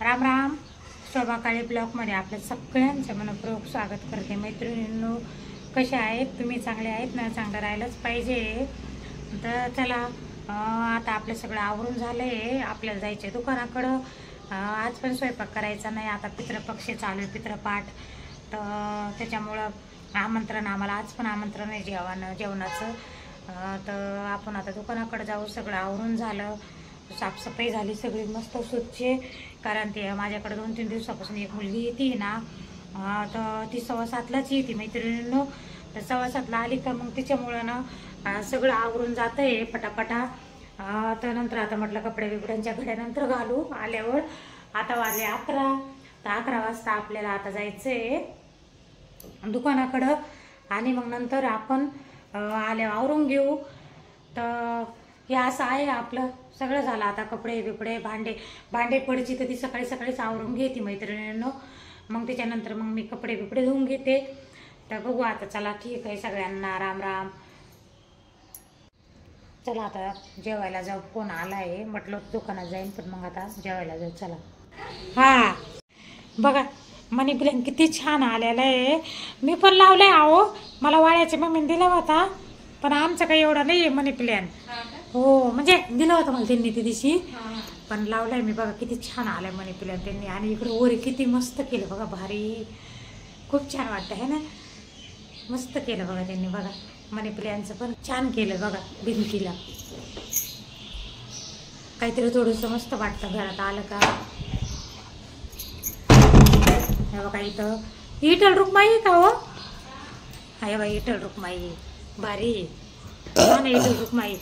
राम राम. शोभा काळे ब्लॉगमध्ये आपल्या सगळ्यांचं मनपूर्वक स्वागत करते. मैत्रिणींनो, कसे आहेत तुम्ही? चांगले आहेत ना? चांगलं राहायलाच पाहिजे. तर चला, आता आपलं सगळं आवरून झालं आहे. आपल्याला जायचं आहे दुकानाकडं. आज पण स्वयंपाक करायचा नाही. आता पितृपक्ष चालू आहे, पितृपाठ. तर त्याच्यामुळं आमंत्रण, आम्हाला आज पण आमंत्रण आहे जेवणाचं. तर आपण आता दुकानाकडे जाऊ. सगळं आवरून झालं, साफसफाई झाली सगळी मस्त स्वच्छ. कारण ते माझ्याकडे 2-3 दिवसापासून एक मुलगी येते ना, तर ती 6:15लाच येते मैत्रिणींनो. तर 6:15ला आली का मग तिच्यामुळं ना सगळं आवरून जातं आहे पटापटा. तर नंतर आता म्हटलं कपडे बिपड्यांच्या घड्यानंतर घालू आल्यावर. आता वाजले 11. तर 11 वाजता आपल्याला आता जायचं आहे दुकानाकडं. आणि मग नंतर आपण आल्यावर आवरून घेऊ. तर हे असं आहे आपलं. सगळं झालं आता. कपडे बिपडे भांडे पडची तर ती सकाळी सकाळीच आवरून घेते मैत्रिणींनो. मग त्याच्यानंतर मग मी कपडे बिपडे धुवून घेते. तर बघू आता. चला ठीक आहे, सगळ्यांना राम राम. चला आता जेवायला जाऊ. फोन आला आहे, म्हटलं दुकानात जाईन पण मग आता जेवायला जाऊ. चला. हा बघा, मनी प्लॅन किती छान आलेला आहे. मी पण लावलाय. आहो, मला वाळ्याच्या मम्मीने दिला होता, पण आमचं काही एवढा नाही आहे मनी प्लॅन. हो, म्हणजे दिलं होतं मला त्यांनी त्या दिवशी, पण लावलाय मी. बघा किती छान आलाय मनी प्लॅन त्यांनी. आणि इकडे वर किती मस्त केलं बघा, भारी. खूप छान वाटतं आहे ना. मस्त केलं बघा त्यांनी. बघा मनी प्लॅनचं पण छान केलं बघा. भिंतीला काहीतरी थोडंसं मस्त वाटतं घरात आलं का. हे बघा, इथं इटल रुक्माई का हो? हा बघा, इटल रुक्माई भारी. इटल रुक्माई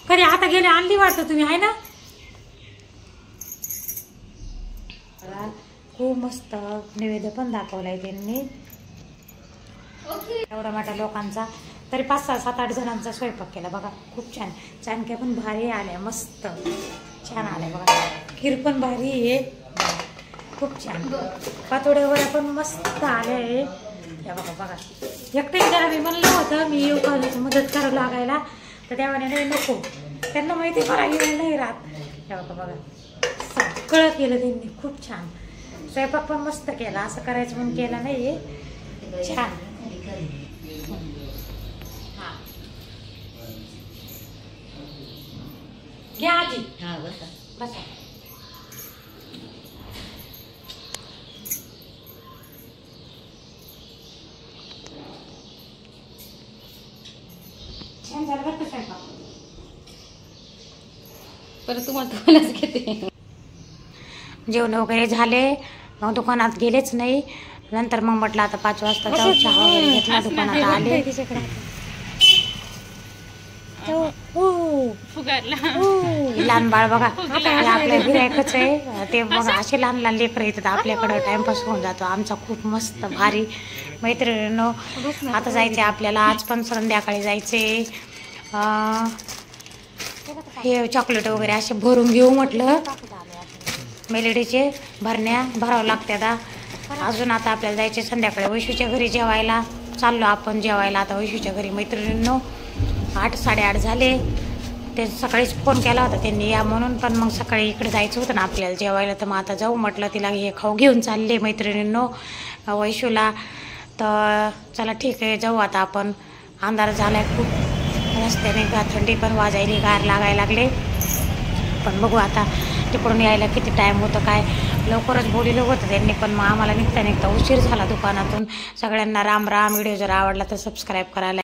कधी आता गेले आणली वाटतं तुम्ही, आहे ना? खूप मस्त नैवेद्य पण दाखवलाय त्यांनी. एवढा मोठ्या लोकांचा, तरी 5-6-7-8 जणांचा स्वयंपाक केला बघा. खूप छान. चाणक्या पण भारी आल्या, मस्त छान आल्या बघा. खीर पण भारी आहे, खूप छान. पातोड्या वड्या पण मस्त आल्या आहे. हे बघा बघा. एकटे जरा मी म्हणलं होतं मी येऊ का मदत करावं लागायला, तर त्यामुळे नाही, नको. त्यांना माहिती मला येऊ नाही राहत. हे बघा बघा, सगळं केलं त्यांनी. खूप छान स्वयंपाक पण मस्त केला. असं करायचं म्हणून केलं नाही, छान. घ्या आजी. हा बसा बसा. छान झालं बरं का स्वयंपाक. परत तुम्हालाच घेते. जेवण वगैरे झाले, मग दुकानात गेलेच नाही. नंतर मग म्हटलं आता 5 वाजता जाऊ. चहा वगैरे घेतला, दुकानात आले. लहान बाळ बघा, आपल्या गिऱ्हाईकच आहे ते बघा. असे लहान लहान लेकरं येतात आपल्याकडं, टाइमपास होऊन जातो आमचा खूप मस्त भारी. मैत्रिणींनो, आता जायचे आपल्याला. आज पण संध्याकाळी जायचे. हे चॉकलेट वगैरे असे भरून घेऊ म्हटलं. मेलेडीचे भरण्या भरावं लागतात. अजून आता आपल्याला जायचे संध्याकाळी वैशूच्या घरी जेवायला. चाललो आपण जेवायला आता वैशूच्या घरी मैत्रिणींनो. 8-8:30 झाले. ते सकाळीच फोन केला होता त्यांनी या म्हणून, पण मग सकाळी इकडे जायचं होतं ना आपल्याला जेवायला. तर मग आता जाऊ म्हटलं. तिला हे खाऊ घेऊन चालले मैत्रिणींनो वैशूला. तर चला ठीक आहे, जाऊ आता आपण. अंधार झालाय खूप रस्त्याने का. थंडी पण वाजायली, गार लागायला लागले. पण बघू आता तिकडून यायला किती टाईम होतं काय. लवकरच बोलिलं होतं त्यांनी, पण मग आम्हाला निघता उशीर झाला दुकानातून. सगळ्यांना राम राम. व्हिडिओ जर आवडला तर सबस्क्राईब करायला